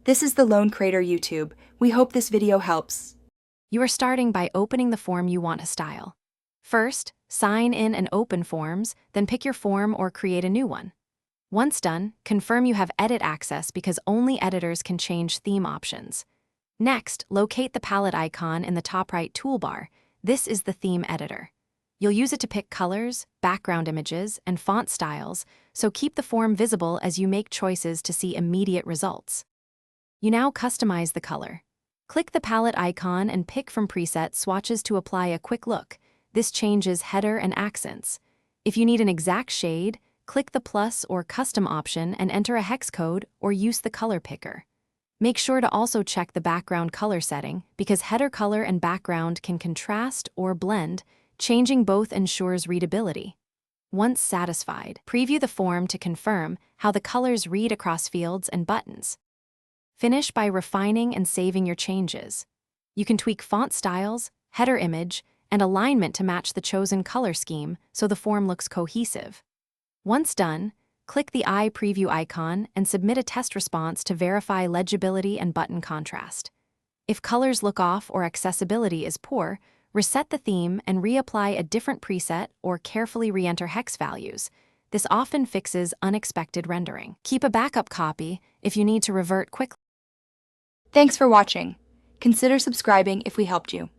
This is the Lone Crater YouTube. We hope this video helps. You are starting by opening the form you want to style. First, sign in and open forms, then pick your form or create a new one. Once done, confirm you have edit access because only editors can change theme options. Next, locate the palette icon in the top right toolbar. This is the theme editor. You'll use it to pick colors, background images, and font styles, so keep the form visible as you make choices to see immediate results. You now customize the color. Click the palette icon and pick from preset swatches to apply a quick look. This changes header and accents. If you need an exact shade, click the plus or custom option and enter a hex code or use the color picker. Make sure to also check the background color setting because header color and background can contrast or blend. Changing both ensures readability. Once satisfied, preview the form to confirm how the colors read across fields and buttons. Finish by refining and saving your changes. You can tweak font styles, header image, and alignment to match the chosen color scheme so the form looks cohesive. Once done, click the eye preview icon and submit a test response to verify legibility and button contrast. If colors look off or accessibility is poor, reset the theme and reapply a different preset or carefully re-enter hex values. This often fixes unexpected rendering. Keep a backup copy if you need to revert quickly. Thanks for watching. Consider subscribing if we helped you.